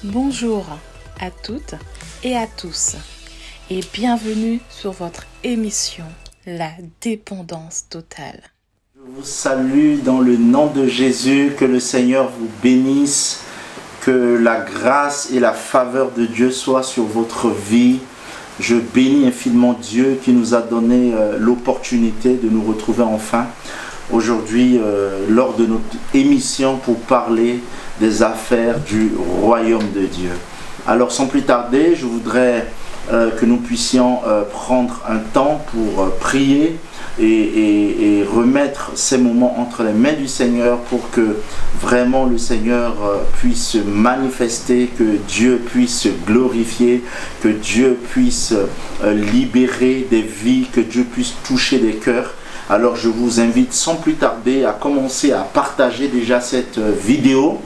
Bonjour à toutes et à tous et bienvenue sur votre émission La dépendance totale. Je vous salue dans le nom de Jésus, que le Seigneur vous bénisse, que la grâce et la faveur de Dieu soient sur votre vie. Je bénis infiniment Dieu qui nous a donné l'opportunité de nous retrouver enfin aujourd'hui lors de notre émission pour parler des affaires du royaume de Dieu. Alors sans plus tarder, je voudrais que nous puissions prendre un temps pour prier et remettre ces moments entre les mains du Seigneur pour que vraiment le Seigneur puisse se manifester, que Dieu puisse se glorifier, que Dieu puisse libérer des vies, que Dieu puisse toucher des cœurs. Alors je vous invite sans plus tarder à commencer à partager déjà cette vidéo,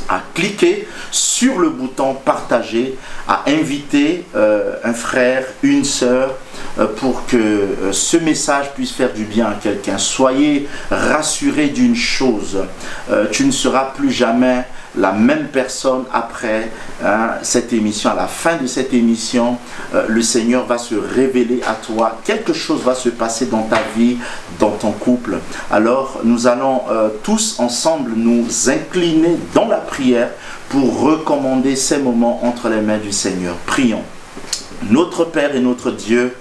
à cliquer sur le bouton partager, à inviter un frère, une sœur pour que ce message puisse faire du bien à quelqu'un. Soyez rassurés d'une chose, tu ne seras plus jamais la même personne après cette émission. À la fin de cette émission, le Seigneur va se révéler à toi. Quelque chose va se passer dans ta vie, dans ton couple. Alors nous allons tous ensemble nous incliner dans la prière pour recommander ces moments entre les mains du Seigneur. Prions. Notre Père et notre Dieu,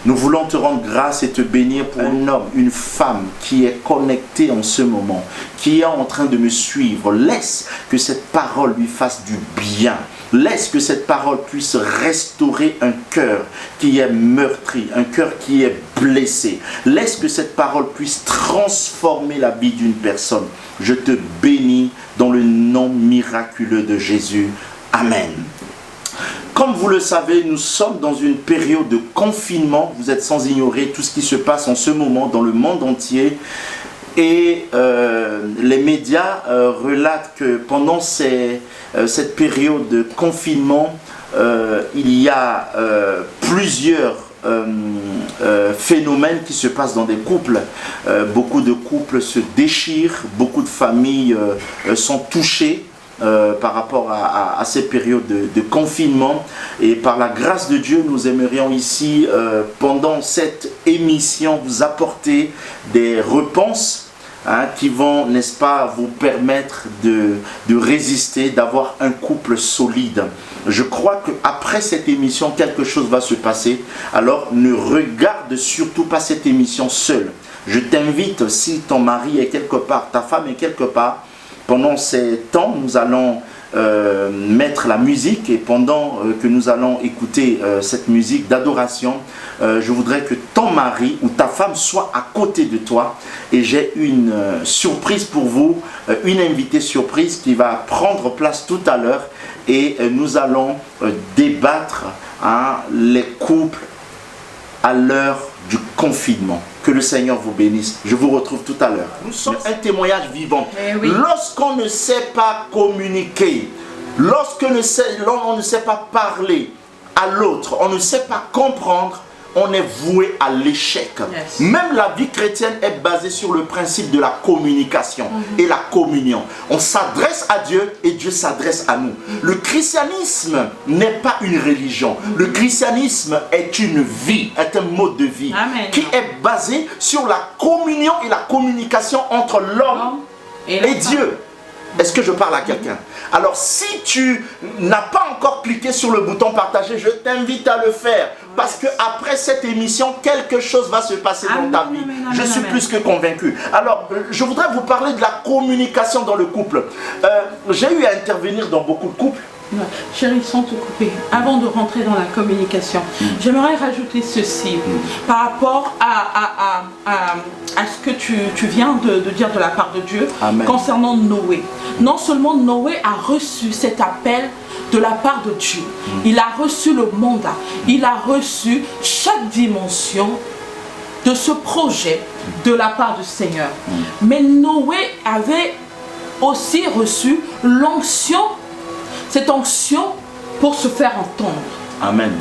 nous voulons te rendre grâce et te bénir pour un homme, une femme qui est connecté en ce moment, qui est en train de me suivre. Laisse que cette parole lui fasse du bien. Laisse que cette parole puisse restaurer un cœur qui est meurtri, un cœur qui est blessé. Laisse que cette parole puisse transformer la vie d'une personne. Je te bénis dans le nom miraculeux de Jésus. Amen. Comme vous le savez, nous sommes dans une période de confinement. Vous êtes sans ignorer tout ce qui se passe en ce moment dans le monde entier. Et les médias relatent que pendant cette période de confinement, il y a plusieurs phénomènes qui se passent dans des couples. Beaucoup de couples se déchirent, beaucoup de familles sont touchées par rapport à ces périodes de confinement. Et par la grâce de Dieu, nous aimerions ici, pendant cette émission, vous apporter des réponses qui vont, n'est-ce pas, vous permettre de résister, d'avoir un couple solide. Je crois qu'après cette émission, quelque chose va se passer. Alors, ne regarde surtout pas cette émission seule. Je t'invite, si ton mari est quelque part, ta femme est quelque part, pendant ces temps, nous allons mettre la musique, et pendant que nous allons écouter cette musique d'adoration, je voudrais que ton mari ou ta femme soit à côté de toi, et j'ai une surprise pour vous, une invitée surprise qui va prendre place tout à l'heure, et nous allons débattre les couples à l'heure du confinement. Que le Seigneur vous bénisse. Je vous retrouve tout à l'heure. Nous sommes un témoignage vivant. Oui. Lorsqu'on ne sait pas communiquer, lorsqu'on ne sait pas parler à l'autre, on ne sait pas comprendre, on est voué à l'échec. Yes. Même la vie chrétienne est basée sur le principe de la communication et la communion. On s'adresse à Dieu et Dieu s'adresse à nous. Le christianisme n'est pas une religion. Le christianisme est une vie, est un mode de vie. Amen. Qui est basé sur la communion et la communication entre l'homme et Dieu. Est-ce que je parle à quelqu'un? Alors si tu n'as pas encore cliqué sur le bouton partager, je t'invite à le faire. Parce qu'après cette émission, quelque chose va se passer dans ta vie. Je suis plus que convaincu. Alors, je voudrais vous parler de la communication dans le couple. J'ai eu à intervenir dans beaucoup de couples. Chérie, sans te couper, avant de rentrer dans la communication, j'aimerais rajouter ceci par rapport à ce que tu viens de dire de la part de Dieu. Amen. Concernant Noé. Non seulement Noé a reçu cet appel de la part de Dieu, il a reçu le mandat, il a reçu chaque dimension de ce projet de la part du Seigneur. Mais Noé avait aussi reçu l'onction, cette onction pour se faire entendre. Amen.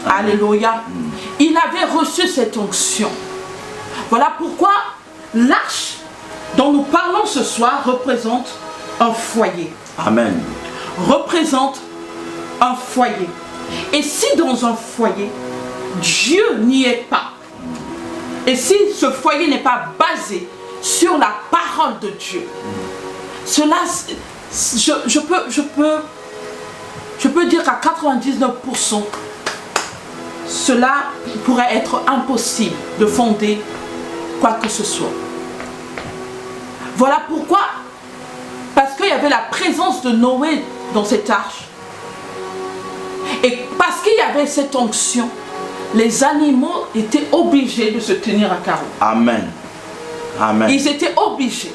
Alléluia. Il avait reçu cette onction. Voilà pourquoi l'arche dont nous parlons ce soir représente un foyer. Amen. représente un foyer. Et si dans un foyer, Dieu n'y est pas, et si ce foyer n'est pas basé sur la parole de Dieu, cela, je peux dire qu'à 99%, cela pourrait être impossible de fonder quoi que ce soit. Voilà pourquoi, parce qu'il y avait la présence de Noé dans cette arche, et parce qu'il y avait cette onction, les animaux étaient obligés de se tenir à carreau. Amen. Amen. Ils étaient obligés.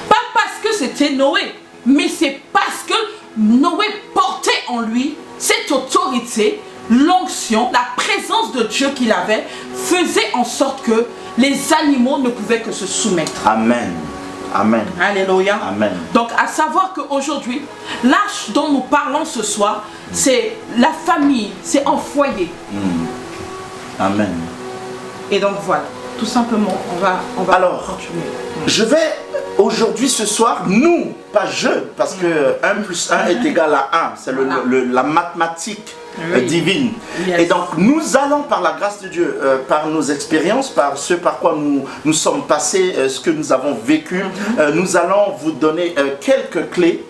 Pas parce que c'était Noé, mais c'est parce que Noé portait en lui cette autorité, l'onction, la présence de Dieu qu'il avait, faisait en sorte que les animaux ne pouvaient que se soumettre. Amen. Amen. Alléluia. Amen. Donc à savoir qu'aujourd'hui, l'arche dont nous parlons ce soir, c'est la famille, c'est un foyer. Amen. Et donc voilà, tout simplement, on va Alors, continuer. Je vais aujourd'hui, ce soir, nous, pas je, parce que 1 plus 1 est égal à 1, c'est la mathématique divine. Yes. Et donc, nous allons, par la grâce de Dieu, par nos expériences, par ce par quoi nous sommes passés, ce que nous avons vécu, nous allons vous donner quelques clés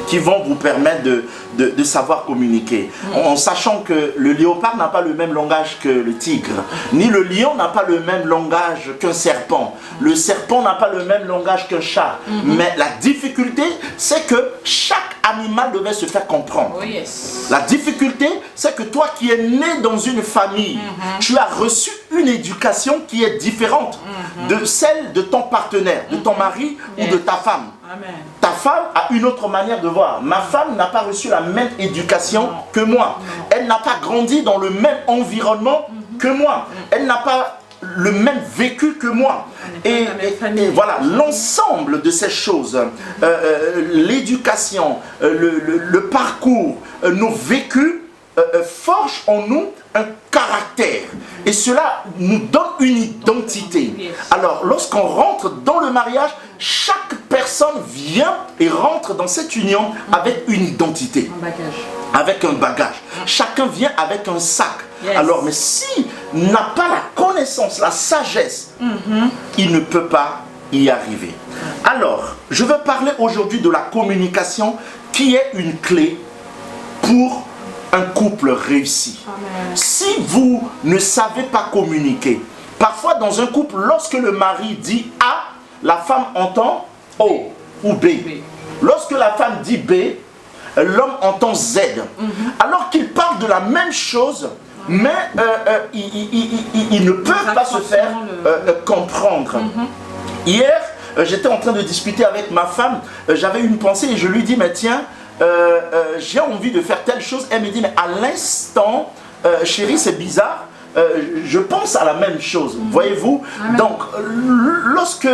qui vont vous permettre de savoir communiquer. En sachant que le léopard n'a pas le même langage que le tigre, ni le lion n'a pas le même langage qu'un serpent. Le serpent n'a pas le même langage qu'un chat. Mais la difficulté, c'est que chaque animal devait se faire comprendre. Oh yes. La difficulté, c'est que toi qui es né dans une famille, tu as reçu une éducation qui est différente de celle de ton partenaire, de ton mari ou de ta femme. Amen. Ta femme a une autre manière de voir. Ma femme n'a pas reçu la même éducation que moi. Elle n'a pas grandi dans le même environnement que moi. Elle n'a pas le même vécu que moi. Et voilà, l'ensemble de ces choses, l'éducation, le parcours, nos vécus, forgent en nous un caractère. Et cela nous donne une identité. Alors, lorsqu'on rentre dans le mariage, chaque personne vient et rentre dans cette union avec une identité. Un bagage. Avec un bagage. Chacun vient avec un sac. Yes. Alors, mais s'il n'a pas la connaissance, la sagesse, il ne peut pas y arriver. Alors, je veux parler aujourd'hui de la communication qui est une clé pour un couple réussi. Amen. Si vous ne savez pas communiquer, parfois dans un couple, lorsque le mari dit A, la femme entend O ou B. Lorsque la femme dit B, l'homme entend Z. Alors qu'ils parlent de la même chose, mais ils ne peuvent pas se faire comprendre. Hier, j'étais en train de discuter avec ma femme, j'avais une pensée et je lui dis, mais tiens, j'ai envie de faire telle chose. Elle me dit, mais à l'instant, chérie, c'est bizarre, je pense à la même chose, voyez-vous. Donc, lorsque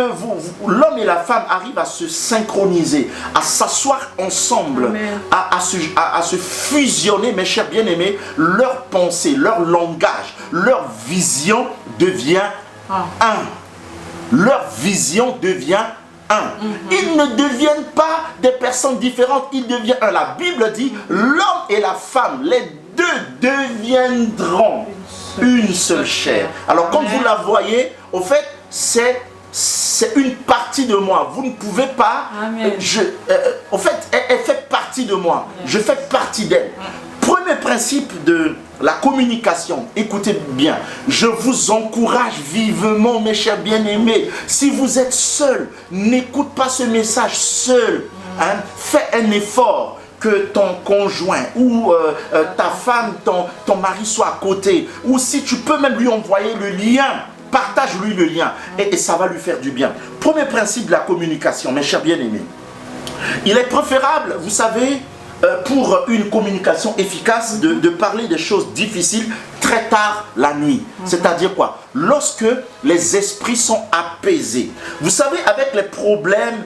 l'homme et la femme arrivent à se synchroniser, à s'asseoir ensemble, à se fusionner, mes chers bien-aimés, leur pensée, leur langage, leur vision devient un. Leur vision devient un. Ils ne deviennent pas des personnes différentes, ils deviennent un. La Bible dit, l'homme et la femme, les deux deviendront une seule chair. Alors quand vous la voyez, au fait, c'est une partie de moi. Vous ne pouvez pas... au fait, elle fait partie de moi. Je fais partie d'elle. Premier principe de la communication, écoutez bien, je vous encourage vivement, mes chers bien-aimés, si vous êtes seul, n'écoute pas ce message seul, fais un effort que ton conjoint ou ta femme, ton mari soit à côté, ou si tu peux même lui envoyer le lien, partage-lui le lien et ça va lui faire du bien. Premier principe de la communication, mes chers bien-aimés, il est préférable, vous savez, pour une communication efficace, de parler des choses difficiles très tard la nuit. C'est-à-dire quoi? Lorsque les esprits sont apaisés. Vous savez, avec les problèmes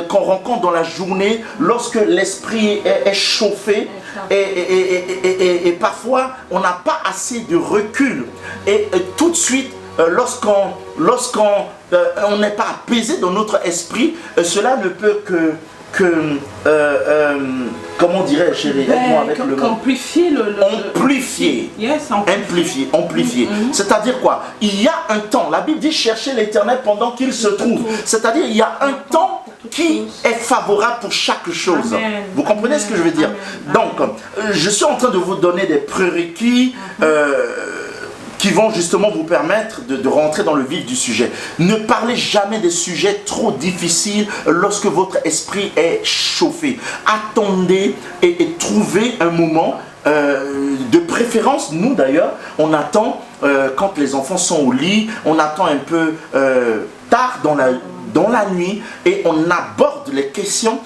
qu'on rencontre dans la journée, lorsque l'esprit est chauffé et parfois on n'a pas assez de recul. Et tout de suite, lorsqu'on n'est pas apaisé dans notre esprit, cela ne peut que que comment dirais-je, chérie, aide-moi avec le mot. Amplifier Amplifier. Yes, Amplifier. C'est-à-dire quoi? Il y a un temps. La Bible dit chercher l'Éternel pendant qu'il se trouve. C'est-à-dire il y a un temps qui est favorable pour chaque chose. Amen. Vous comprenez ce que je veux dire? Amen. Donc, je suis en train de vous donner des prérequis qui vont justement vous permettre de rentrer dans le vif du sujet. Ne parlez jamais des sujets trop difficiles lorsque votre esprit est chauffé. Attendez et trouvez un moment, de préférence, nous d'ailleurs, on attend quand les enfants sont au lit, on attend un peu tard dans la nuit et on aborde les questions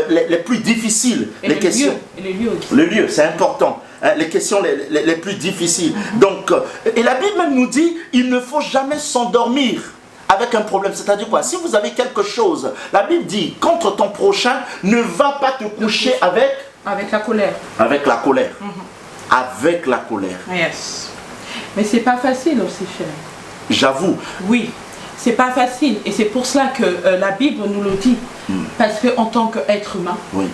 les plus difficiles. Et les lieux aussi. Le lieu, c'est important. Les questions les plus difficiles. Donc, et la Bible même nous dit, il ne faut jamais s'endormir avec un problème. C'est-à-dire quoi? Si vous avez quelque chose, la Bible dit, contre ton prochain, ne va pas te coucher avec... Avec la colère. Avec la colère. Avec la colère. Yes. Mais c'est pas facile aussi, chérie. J'avoue. Oui, c'est pas facile. Et c'est pour cela que la Bible nous le dit. Parce qu'en tant qu'être humain, oui.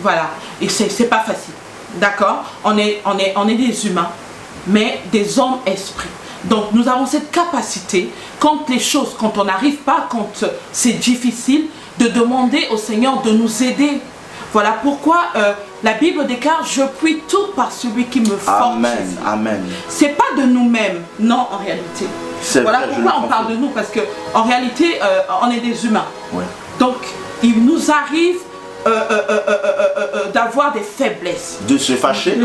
Voilà. Et c'est pas facile. D'accord, on est des humains, mais des hommes esprits. Donc nous avons cette capacité, quand on n'arrive pas, quand c'est difficile, de demander au Seigneur de nous aider. Voilà pourquoi la Bible déclare, je puis tout par celui qui me fortifie. Amen, amen. C'est pas de nous-mêmes, non, en réalité. Voilà vrai, pourquoi on parle de nous, parce que en réalité, on est des humains. Ouais. Donc il nous arrive d'avoir des faiblesses, de se fâcher,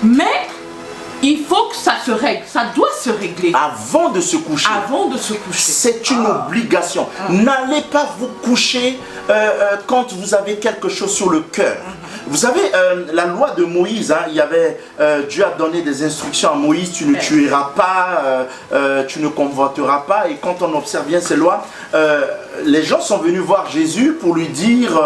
mais il faut que ça se règle, ça doit se régler avant de se coucher. C'est une obligation. N'allez pas vous coucher quand vous avez quelque chose sur le cœur. Vous savez, la loi de Moïse, il y avait, Dieu a donné des instructions à Moïse, tu ne tueras pas, tu ne convoiteras pas. Et quand on observe bien ces lois, les gens sont venus voir Jésus pour lui dire,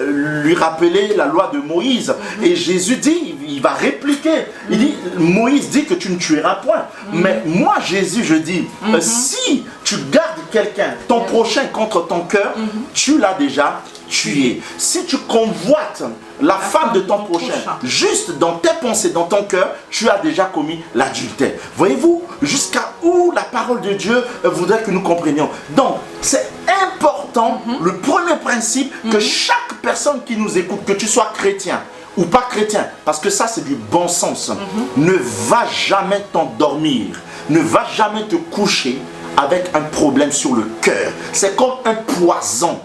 lui rappeler la loi de Moïse. Et Jésus dit, il va répliquer, il dit, Moïse dit que tu ne tueras point. Mais moi, Jésus, je dis, si tu gardes quelqu'un, ton prochain contre ton cœur, tu l'as déjà tué. Si tu convoites la femme de ton prochain, juste dans tes pensées, dans ton cœur, tu as déjà commis l'adultère. Voyez-vous, jusqu'à où la parole de Dieu voudrait que nous comprenions. Donc, c'est important, le premier principe, que chaque personne qui nous écoute, que tu sois chrétien ou pas chrétien, parce que ça c'est du bon sens, ne va jamais t'endormir, ne va jamais te coucher avec un problème sur le cœur. C'est comme un poison,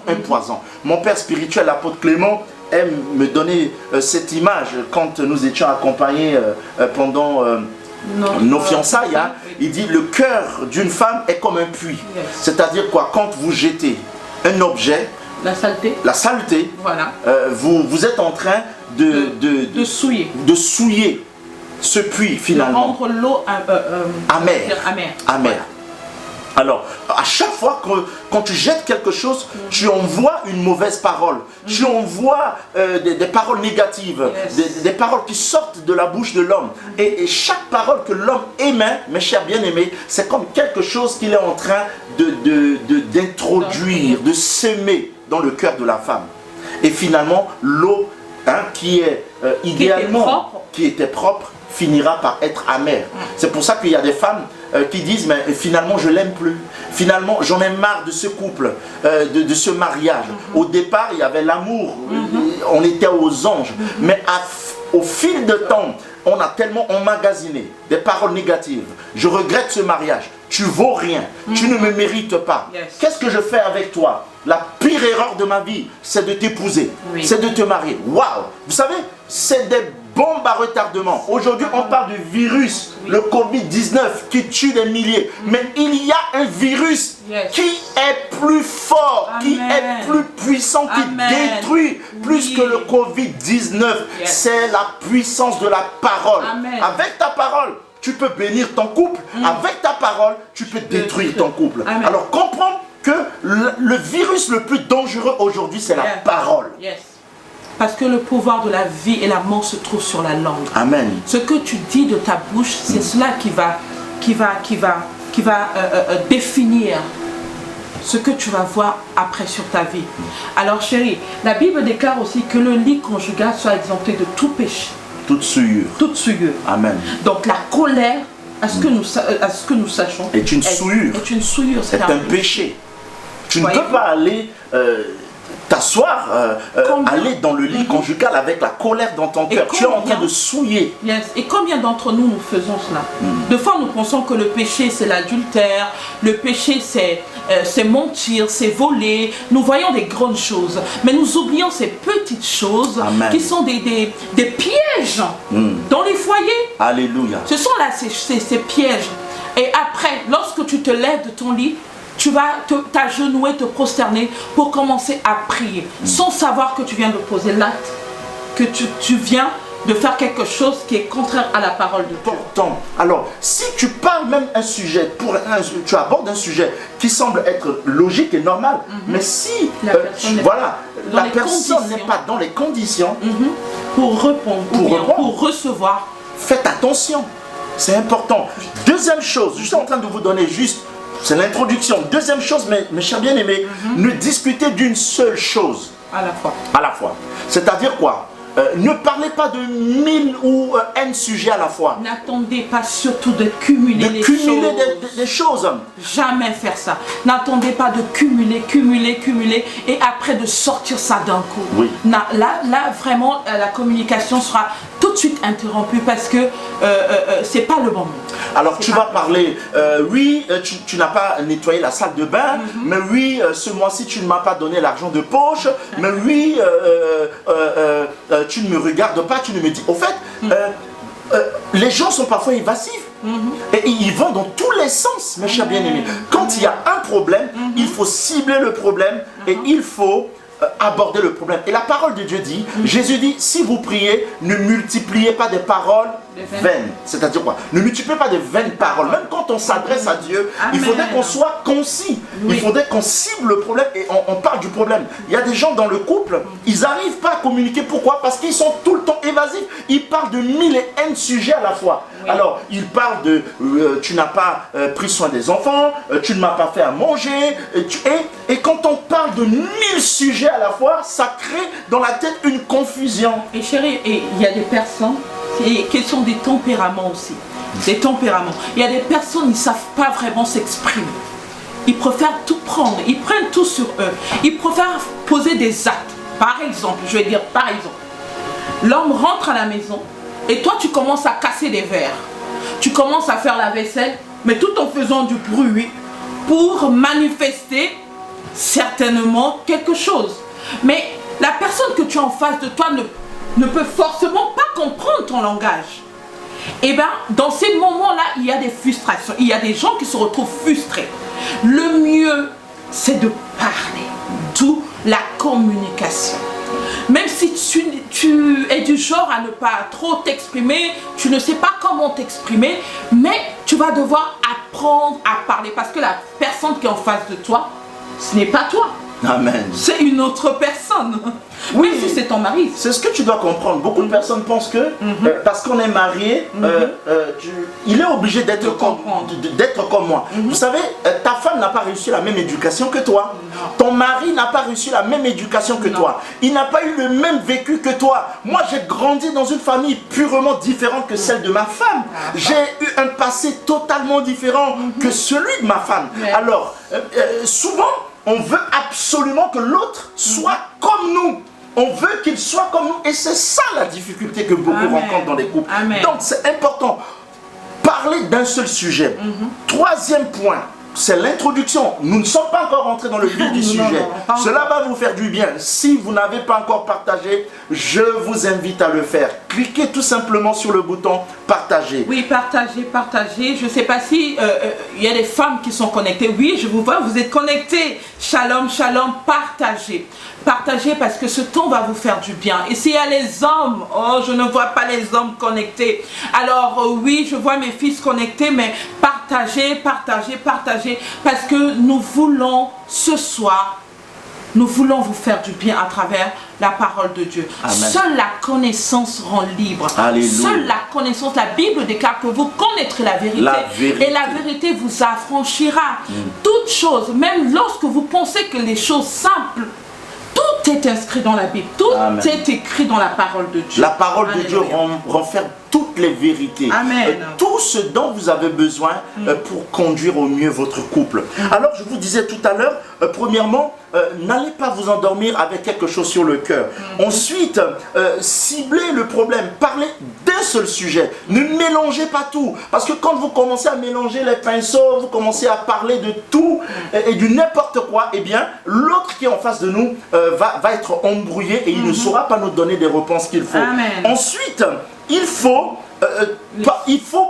Mon père spirituel, l'apôtre Clément, aime me donner cette image quand nous étions accompagnés pendant nos fiançailles. Il dit, le cœur d'une femme est comme un puits. C'est-à-dire quoi? Quand vous jetez un objet, la saleté, voilà. Vous êtes en train de souiller ce puits finalement. De rendre l'eau amère. Voilà. Alors, à chaque fois que quand tu jettes quelque chose, tu envoies une mauvaise parole. Tu envoies des paroles négatives, des paroles qui sortent de la bouche de l'homme. Et chaque parole que l'homme émet, mes chers bien-aimés, c'est comme quelque chose qu'il est en train d'introduire, de semer dans le cœur de la femme. Et finalement, l'eau qui est idéalement, qui était propre, finira par être amère. C'est pour ça qu'il y a des femmes qui disent, mais finalement je l'aime plus, finalement j'en ai marre de ce couple, de ce mariage. Au départ il y avait l'amour, on était aux anges, mais au fil de temps, on a tellement emmagasiné des paroles négatives. Je regrette ce mariage, tu vaux rien, tu ne me mérites pas. Qu'est-ce que je fais avec toi? La pire erreur de ma vie, c'est de t'épouser, c'est de te marier. Waouh! Vous savez, c'est des bombes à retardement. Aujourd'hui, on parle du virus, le Covid-19, qui tue des milliers. Mais il y a un virus qui est plus fort, qui est plus puissant, qui détruit plus que le Covid-19. C'est la puissance de la parole. Avec ta parole, tu peux bénir ton couple. Avec ta parole, tu peux détruire ton couple. Alors, comprends que le virus le plus dangereux aujourd'hui, c'est la parole. Parce que le pouvoir de la vie et la mort se trouve sur la langue. Amen. Ce que tu dis de ta bouche, c'est cela qui va définir ce que tu vas voir après sur ta vie. Alors chérie, la Bible déclare aussi que le lit conjugal soit exempté de tout péché. Toute souillure. Toute souillure. Amen. Donc la colère, à ce que nous sachions, est une souillure. Est une souillure. C'est un péché. Tu ne peux pas aller t'asseoir, aller dans le lit conjugal avec la colère dans ton cœur. Tu es en train de souiller. Yes. Et combien d'entre nous faisons cela? Des fois, nous pensons que le péché, c'est l'adultère. Le péché, c'est mentir, c'est voler. Nous voyons des grandes choses. Mais nous oublions ces petites choses qui sont des pièges dans les foyers. Alléluia. Ce sont là ces pièges. Et après, lorsque tu te lèves de ton lit, tu vas t'agenouiller, te prosterner pour commencer à prier, sans savoir que tu viens de poser l'acte, que tu viens de faire quelque chose qui est contraire à la parole de Dieu. Pourtant, alors, si tu parles même un sujet, tu abordes un sujet qui semble être logique et normal, mais si la personne n'est pas dans les conditions pour répondre, pour recevoir, faites attention, c'est important. Deuxième chose, je suis en train de vous donner juste, c'est l'introduction. Deuxième chose, mes chers bien-aimés, ne discutez d'une seule chose. À la fois. À la fois. C'est-à-dire quoi? Ne parlez pas de 1000 ou N sujets à la fois. N'attendez pas surtout de cumuler les choses. Des choses. Jamais faire ça. N'attendez pas de cumuler et après de sortir ça d'un coup. Oui. Là, vraiment, la communication sera tout de suite interrompue parce que c'est pas le bon moment. Alors tu vas parler, oui, tu n'as pas nettoyé la salle de bain, mais oui, ce mois-ci tu ne m'as pas donné l'argent de poche, mais oui, tu ne me regardes pas, tu ne me dis... Au fait, les gens sont parfois évasifs et ils vont dans tous les sens, mes chers bien-aimés. Quand il y a un problème, il faut cibler le problème et il faut aborder le problème. Et la parole de Dieu dit, Jésus dit, si vous priez, ne multipliez pas des paroles vaines. C'est-à-dire quoi? Ne multipliez pas de vaines paroles. Même quand on s'adresse à Dieu, il faudrait qu'on soit concis. Il faudrait qu'on cible le problème et on parle du problème. Il y a des gens dans le couple, ils n'arrivent pas à communiquer. Pourquoi? Parce qu'ils sont tout le temps évasifs. Ils parlent de 1000 et N sujets à la fois. Alors, ils parlent de tu n'as pas pris soin des enfants, tu ne m'as pas fait à manger. Et quand on parle de 1000 sujets à la fois, ça crée dans la tête une confusion. Et chérie, il y a des personnes qui sont des tempéraments aussi. Des tempéraments. Il y a des personnes qui ne savent pas vraiment s'exprimer. Ils préfèrent tout prendre, ils prennent tout sur eux. Ils préfèrent poser des actes. Par exemple, je vais dire par exemple, l'homme rentre à la maison et toi tu commences à casser des verres. Tu commences à faire la vaisselle, mais tout en faisant du bruit pour manifester certainement quelque chose. Mais la personne que tu as en face de toi ne peut forcément pas comprendre ton langage. Et bien, dans ces moments-là, il y a des frustrations. Il y a des gens qui se retrouvent frustrés. Le mieux, c'est de parler. D'où la communication. Même si tu es du genre à ne pas trop t'exprimer, tu ne sais pas comment t'exprimer, mais tu vas devoir apprendre à parler. Parce que la personne qui est en face de toi, ce n'est pas toi. Amen. C'est une autre personne. Oui, si c'est ton mari. C'est ce que tu dois comprendre. Beaucoup de personnes pensent que parce qu'on est marié, il est obligé d'être comme moi. Vous savez, ta femme n'a pas reçu la même éducation que toi. Ton mari n'a pas reçu la même éducation que toi. Il n'a pas eu le même vécu que toi. Moi, j'ai grandi dans une famille purement différente que celle de ma femme. J'ai eu un passé totalement différent que celui de ma femme. Alors, souvent, on veut absolument que l'autre soit comme nous. On veut qu'il soit comme nous. Et c'est ça la difficulté que beaucoup rencontrent dans les couples. Donc c'est important. Parler d'un seul sujet. Troisième point, c'est l'introduction. Nous ne sommes pas encore rentrés dans le vif du sujet. Cela va vous faire du bien. Si vous n'avez pas encore partagé, je vous invite à le faire. Cliquez tout simplement sur le bouton partager. Oui, partagez. Je ne sais pas si il y a des femmes qui sont connectées. Oui, je vous vois, vous êtes connectés. Shalom, shalom, partagez. Partagez parce que ce temps va vous faire du bien. Et s'il y a les hommes, oh, je ne vois pas les hommes connectés. Alors oui, je vois mes fils connectés, mais partagez. Parce que nous voulons ce soir nous voulons vous faire du bien à travers la parole de Dieu. Amen. Seule la connaissance rend libre. Alléluia. Seule la connaissance, la Bible déclare que vous connaîtrez la vérité. Et la vérité vous affranchira. Toute chose, même lorsque vous pensez que les choses simples, tout est inscrit dans la Bible. Tout Amen. est écrit dans la parole de Dieu. La parole de Alléluia. Dieu renferme toutes les vérités. Amen. Tout ce dont vous avez besoin pour conduire au mieux votre couple. Alors, je vous disais tout à l'heure, premièrement, n'allez pas vous endormir avec quelque chose sur le cœur. Ensuite, ciblez le problème. Parlez d'un seul sujet. Ne mélangez pas tout. Parce que quand vous commencez à mélanger les pinceaux, vous commencez à parler de tout et du n'importe quoi, eh bien, l'autre qui est en face de nous va être embrouillé et il ne saura pas nous donner des réponses qu'il faut. Amen. Ensuite, il faut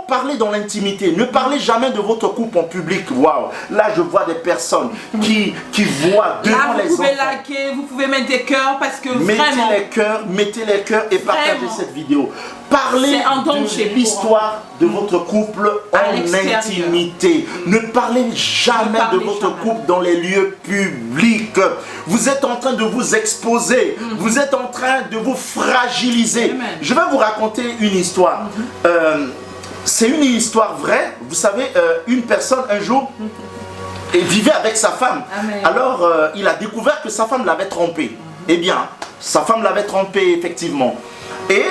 parler dans l'intimité. Ne parlez jamais de votre couple en public. Waouh! Là, je vois des personnes qui voient devant Là, les vous pouvez enfants. liker, vous pouvez mettre des cœurs parce que vraiment, Mettez les cœurs et partagez Vraiment. cette vidéo. Parlez C'est un danger de pour l'histoire de votre couple À en l'extérieur. intimité. Ne parlez jamais Ne parlez de votre jamais. couple dans les lieux publics. Vous êtes en train de vous exposer. Vous êtes en train de vous fragiliser. Amen. Je vais vous raconter une histoire. C'est une histoire vraie. Vous savez, une personne un jour vivait avec sa femme. Amen. Alors, il a découvert que sa femme l'avait trompé. Eh bien, sa femme l'avait trompé effectivement. Et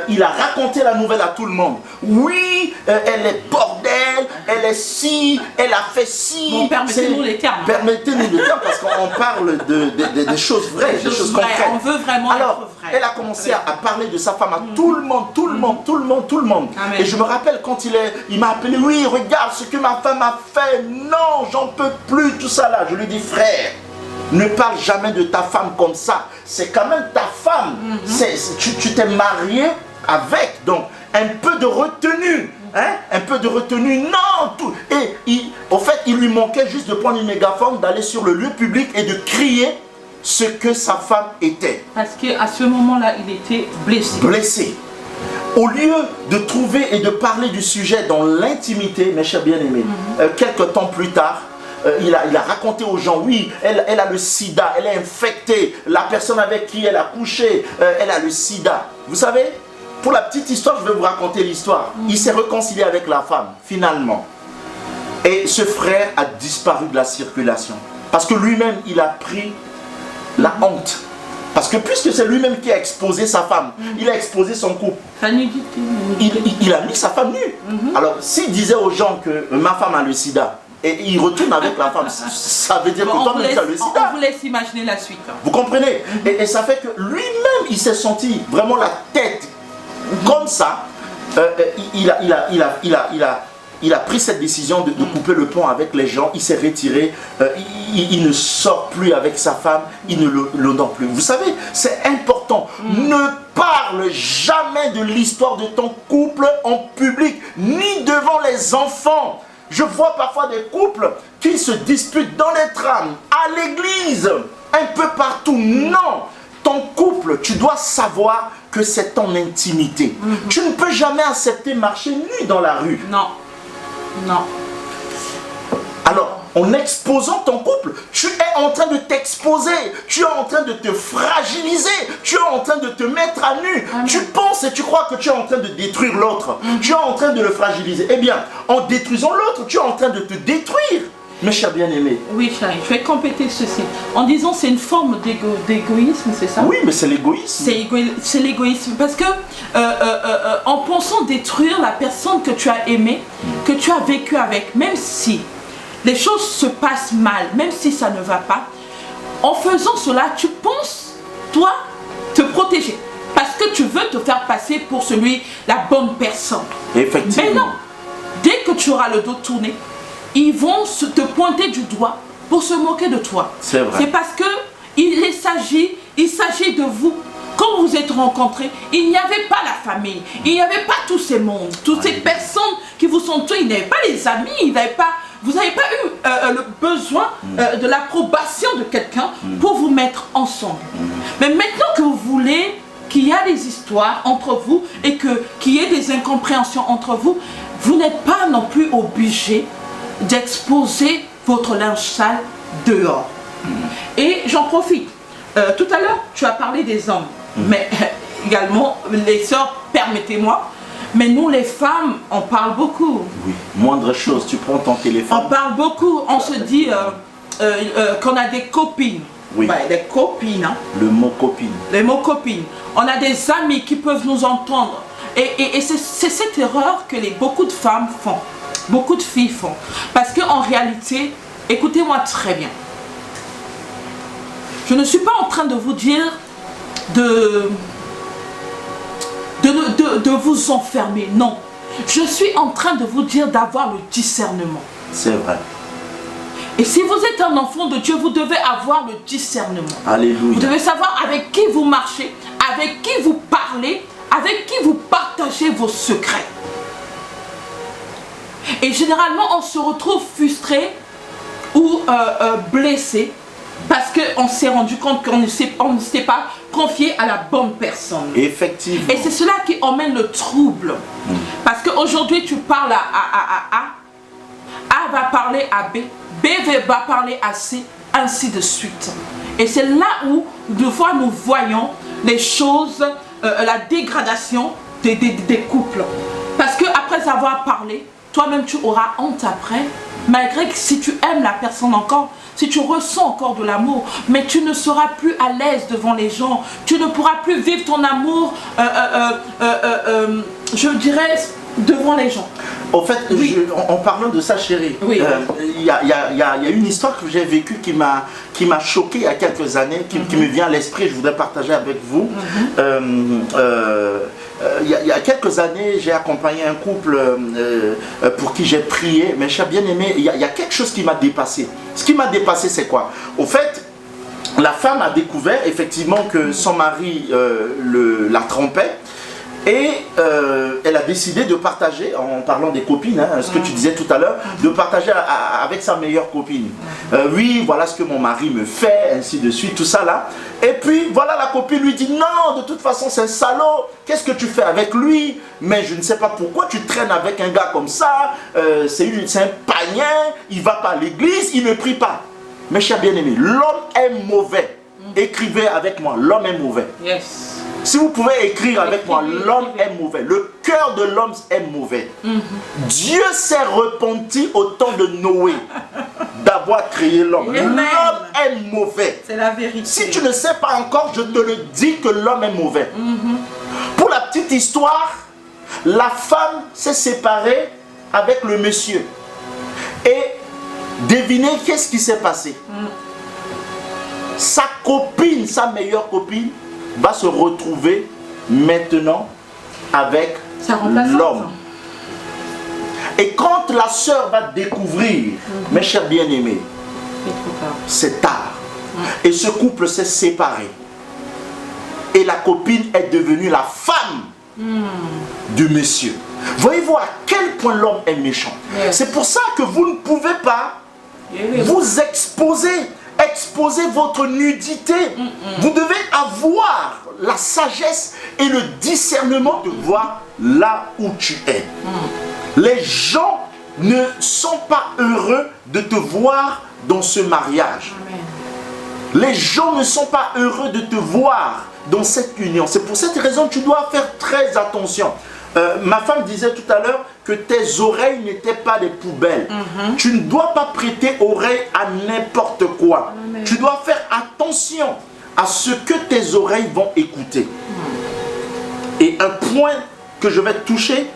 il a raconté la nouvelle à tout le monde. Oui, elle est bordel, elle est ci, elle a fait ci. Bon, permettez-nous les termes. Permettez-nous les termes parce qu'on parle des choses vraies, des choses vraies. concrètes. On veut vraiment Alors, être vrai. elle a commencé à parler de sa femme à tout le monde, tout le monde. Amen. Et je me rappelle quand il m'a appelé, oui, regarde ce que ma femme a fait. Non, j'en peux plus, tout ça là. Je lui dis, frère, ne parle jamais de ta femme comme ça. C'est quand même ta femme. Tu t'es marié avec. Donc, un peu de retenue. Hein? Un peu de retenue. Non, tout. Et au fait, il lui manquait juste de prendre une mégaphone, d'aller sur le lieu public et de crier ce que sa femme était. Parce qu'à ce moment-là, il était blessé. Blessé. Au lieu de trouver et de parler du sujet dans l'intimité, mes chers bien-aimés, quelques temps plus tard, il a raconté aux gens, oui, elle a le sida, elle est infectée, la personne avec qui elle a couché, elle a le sida. Vous savez, pour la petite histoire, je vais vous raconter l'histoire. Il s'est réconcilié avec la femme, finalement. Et ce frère a disparu de la circulation. Parce que lui-même, il a pris la honte. Parce que puisque c'est lui-même qui a exposé sa femme, il a exposé son couple. Sa nudité. Il a mis sa femme nue. Alors, s'il disait aux gens que ma femme a le sida, et il retourne avec la femme, ça veut dire Bon, que on toi-même tu as le on sida. vous laisse imaginer la suite. Vous comprenez? Et ça fait que lui-même, il s'est senti vraiment la tête comme ça. Il a pris cette décision de couper le pont avec les gens. Il s'est retiré. Il ne sort plus avec sa femme. Il ne l'honore plus. Vous savez, c'est important. Ne parle jamais de l'histoire de ton couple en public, ni devant les enfants. Je vois parfois des couples qui se disputent dans les trams, à l'église, un peu partout. Non, ton couple, tu dois savoir que c'est ton intimité. Tu ne peux jamais accepter marcher nu dans la rue. Non. Non. Alors, en exposant ton couple, tu es en train de t'exposer, tu es en train de te fragiliser, tu es en train de te mettre à nu. Amen. Tu penses et tu crois que tu es en train de détruire l'autre. Tu es en train de le fragiliser. Eh bien, en détruisant l'autre, tu es en train de te détruire. Mes chers bien-aimés. Oui, chérie, je vais compléter ceci. En disant c'est une forme d'égoïsme, c'est ça? Oui, mais c'est l'égoïsme. C'est l'égoïsme. Parce que en pensant détruire la personne que tu as aimée, que tu as vécu avec, même si les choses se passent mal, même si ça ne va pas, en faisant cela, tu penses, toi, te protéger. Parce que tu veux te faire passer pour la bonne personne. Effectivement. Mais non, dès que tu auras le dos tourné, ils vont te pointer du doigt pour se moquer de toi. C'est vrai. C'est parce que il s'agit de vous. Quand vous êtes rencontrés, il n'y avait pas la famille, il n'y avait pas tous ces mondes, toutes ces personnes qui vous sont tuées, il n'y avait pas les amis, vous n'avez pas eu le besoin de l'approbation de quelqu'un pour vous mettre ensemble. Mais maintenant que vous voulez qu'il y a des histoires entre vous et qu'il y ait des incompréhensions entre vous, vous n'êtes pas non plus obligé d'exposer votre linge sale dehors. Et j'en profite. Tout à l'heure, tu as parlé des hommes, mais également les sœurs, permettez-moi. Mais nous, les femmes, on parle beaucoup. Oui, moindre chose, tu prends ton téléphone. On parle beaucoup, on se dit qu'on a des copines. Oui. Ouais, des copines. Hein. Le mot copine. Les mots copines. On a des amis qui peuvent nous entendre. Et c'est cette erreur que beaucoup de femmes font. Beaucoup de filles font. Parce qu'en réalité, écoutez-moi très bien. Je ne suis pas en train de vous dire de vous enfermer. Non. Je suis en train de vous dire d'avoir le discernement. C'est vrai. Et si vous êtes un enfant de Dieu, vous devez avoir le discernement. Alléluia. Vous devez savoir avec qui vous marchez, avec qui vous parlez, avec qui vous partagez vos secrets. Et généralement, on se retrouve frustré ou blessé parce qu'on s'est rendu compte qu'on ne s'est pas confié à la bonne personne. Effectivement. Et c'est cela qui emmène le trouble. Parce qu'aujourd'hui, tu parles à A, A va parler à B, B va parler à C, ainsi de suite. Et c'est là où des fois nous voyons les choses, la dégradation des couples. Parce qu'après avoir parlé, toi-même tu auras honte après, malgré que si tu aimes la personne encore, si tu ressens encore de l'amour, mais tu ne seras plus à l'aise devant les gens, tu ne pourras plus vivre ton amour, je dirais, devant les gens. Au fait, Oui. en parlant de ça, chérie, Oui. il y a une histoire que j'ai vécue qui m'a choqué il y a quelques années, qui me vient à l'esprit, je voudrais partager avec vous. Il y a quelques années, j'ai accompagné un couple pour qui j'ai prié, mais j'ai bien aimé, il y a quelque chose qui m'a dépassé. Ce qui m'a dépassé, c'est quoi? Au fait, la femme a découvert effectivement que son mari la trompait. Et elle a décidé de partager, en parlant des copines, hein, ce que tu disais tout à l'heure, de partager avec sa meilleure copine. Oui, voilà ce que mon mari me fait, ainsi de suite, tout ça là. Et puis voilà, la copine lui dit non, de toute façon c'est un salaud, qu'est-ce que tu fais avec lui? Mais je ne sais pas pourquoi tu traînes avec un gars comme ça, c'est un païen, il va pas à l'église, il ne prie pas. Mes chers bien-aimés, l'homme est mauvais. Écrivez avec moi, l'homme est mauvais. Yes. Si vous pouvez écrire avec moi, l'homme est mauvais. Le cœur de l'homme est mauvais. Dieu s'est repenti au temps de Noé d'avoir créé l'homme. L'homme est mauvais. C'est la vérité. Si tu ne sais pas encore, je te le dis que l'homme est mauvais. Pour la petite histoire, la femme s'est séparée avec le monsieur. Et devinez qu'est-ce qui s'est passé. Sa copine, sa meilleure copine, va se retrouver maintenant avec l'homme. Et quand la sœur va découvrir, mes chers bien-aimés, c'est tard. Et ce couple s'est séparé. Et la copine est devenue la femme du monsieur. Voyez-vous à quel point l'homme est méchant. C'est pour ça que vous ne pouvez pas vous exposer votre nudité. Vous devez avoir la sagesse et le discernement de voir là où tu es. Les gens ne sont pas heureux de te voir dans ce mariage. Les gens ne sont pas heureux de te voir dans cette union. C'est pour cette raison que tu dois faire très attention. Ma femme disait tout à l'heure que tes oreilles n'étaient pas des poubelles. Tu ne dois pas prêter oreille à n'importe quoi. Tu dois faire attention à ce que tes oreilles vont écouter. Et un point que je vais toucher,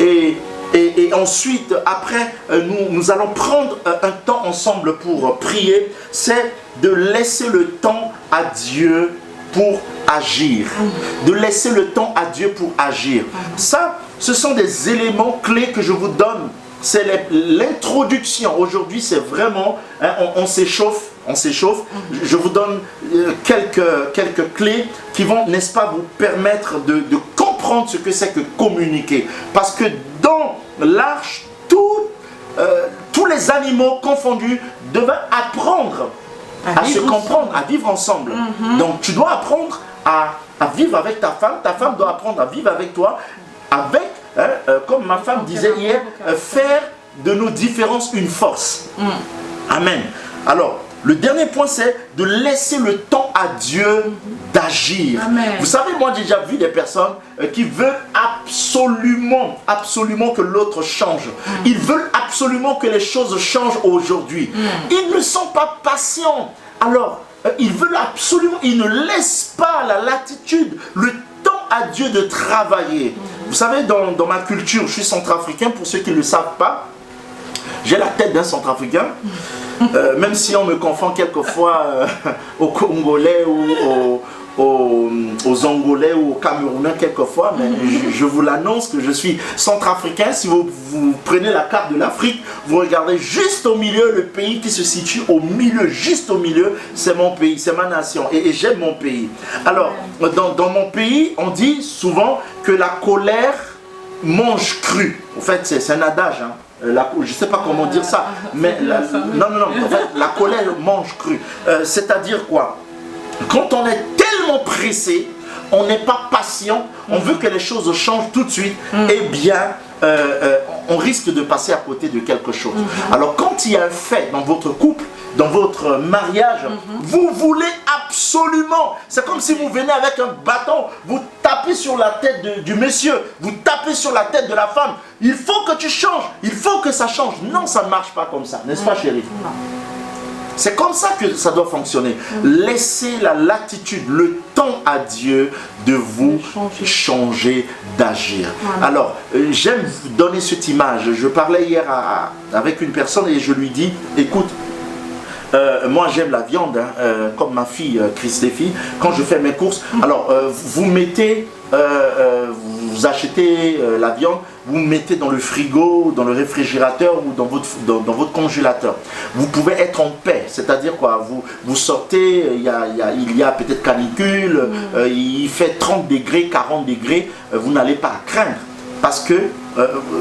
et ensuite, après, nous allons prendre un temps ensemble pour prier, c'est de laisser le temps à Dieu pour agir. De laisser le temps à Dieu pour agir. Ça, ce sont des éléments clés que je vous donne. C'est l'introduction. Aujourd'hui, c'est vraiment, hein, on s'échauffe. Je vous donne quelques clés qui vont, n'est-ce pas, vous permettre de comprendre ce que c'est que communiquer. Parce que dans l'arche, tous les animaux confondus devaient apprendre à se comprendre, à vivre ensemble. Donc tu dois apprendre à vivre avec ta femme doit apprendre à vivre avec toi, avec, comme ma femme disait hier, faire de nos différences une force. Amen. Alors, le dernier point, c'est de laisser le temps à Dieu d'agir. Vous savez, moi j'ai déjà vu des personnes qui veulent absolument que l'autre change. Ils veulent absolument que les choses changent aujourd'hui. Ils ne sont pas patients. Alors, ils veulent absolument, ils ne laissent pas la latitude, le temps à Dieu de travailler. Vous savez, dans ma culture, je suis centrafricain, pour ceux qui ne le savent pas, j'ai la tête d'un centrafricain, même si on me confond quelquefois aux Congolais ou aux Angolais ou aux Camerounais quelquefois, mais je vous l'annonce que je suis centrafricain. Si vous prenez la carte de l'Afrique, vous regardez juste au milieu, le pays qui se situe au milieu, juste au milieu, c'est mon pays, c'est ma nation, et j'aime mon pays. Alors, dans mon pays, on dit souvent que la colère mange cru. En fait, c'est un adage, hein. Je ne sais pas comment dire ça, mais non, en fait, la colère mange cru. C'est-à-dire quoi? Quand on est tellement pressé, on n'est pas patient, on veut que les choses changent tout de suite, eh bien, on risque de passer à côté de quelque chose. Alors, quand il y a un fait dans votre couple, dans votre mariage, vous voulez absolument, c'est comme si vous venez avec un bâton, vous tapez sur la tête du monsieur, vous tapez sur la tête de la femme, il faut que tu changes, il faut que ça change. Non, ça ne marche pas comme ça, n'est-ce pas chérie? C'est comme ça que ça doit fonctionner. Laissez la latitude, le temps à Dieu de vous changer, d'agir. Alors, j'aime vous donner cette image. Je parlais hier avec une personne et je lui dis, écoute, moi j'aime la viande, hein, comme ma fille Christéphie. Quand je fais mes courses, alors vous mettez, vous achetez la viande, vous mettez dans le frigo, dans le réfrigérateur ou dans votre congélateur. Vous pouvez être en paix, c'est-à-dire quoi, vous sortez, il y a peut-être canicule, il fait 30 degrés, 40 degrés, vous n'allez pas craindre parce que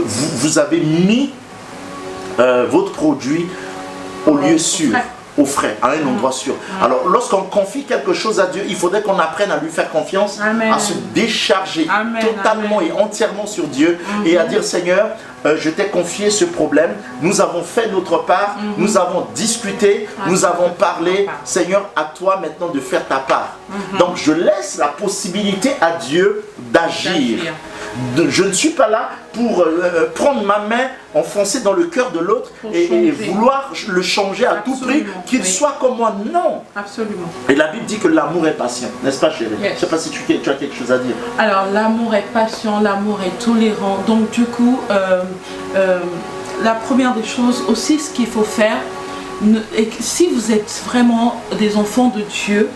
vous avez mis votre produit au lieu sûr, au frais, à un endroit sûr. Alors, lorsqu'on confie quelque chose à Dieu, il faudrait qu'on apprenne à lui faire confiance, à se décharger totalement et entièrement sur Dieu et à dire, Seigneur, je t'ai confié ce problème, nous avons fait notre part, nous avons discuté, nous avons parlé, Seigneur, à toi maintenant de faire ta part. Donc, je laisse la possibilité à Dieu d'agir. Je ne suis pas là pour prendre ma main, enfoncer dans le cœur de l'autre et vouloir le changer à tout prix, qu'il soit comme moi. Non. Absolument. Et la Bible dit que l'amour est patient, n'est-ce pas chérie? Je ne sais pas si tu as quelque chose à dire. Alors, l'amour est patient, l'amour est tolérant. Donc, du coup, la première des choses aussi, ce qu'il faut faire, si vous êtes vraiment des enfants de Dieu,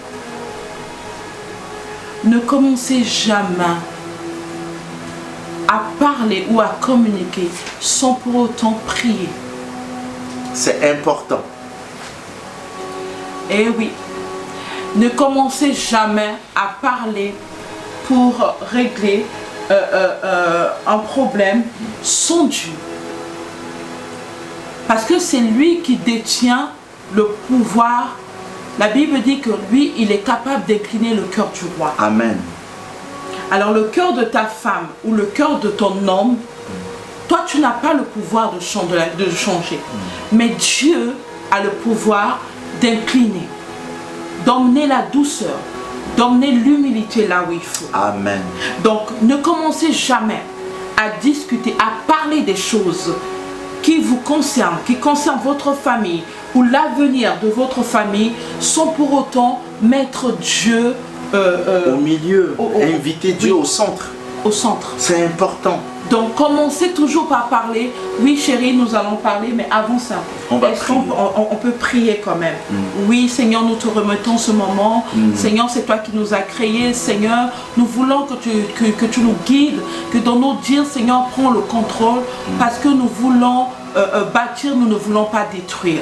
ne commencez jamais à parler ou à communiquer sans pour autant prier. C'est important. Eh oui, ne commencez jamais à parler pour régler un problème sans Dieu. Parce que c'est lui qui détient le pouvoir. La Bible dit que lui, il est capable d'incliner le cœur du roi. Amen. Alors le cœur de ta femme ou le cœur de ton homme, toi tu n'as pas le pouvoir de changer. Mais Dieu a le pouvoir d'incliner, d'emmener la douceur, d'emmener l'humilité là où il faut. Amen. Donc ne commencez jamais à discuter, à parler des choses qui vous concernent, qui concernent votre famille ou l'avenir de votre famille sans pour autant mettre Dieu au milieu, inviter Dieu au centre. Au centre. C'est important. Donc commencez toujours par parler. Oui chérie, nous allons parler, mais avant ça, est-ce qu'on peut prier quand même? Oui Seigneur, nous te remettons ce moment. Seigneur, c'est toi qui nous as créés. Seigneur, nous voulons que tu nous guides, que dans nos dires, Seigneur, prends le contrôle, parce que nous voulons bâtir, nous ne voulons pas détruire.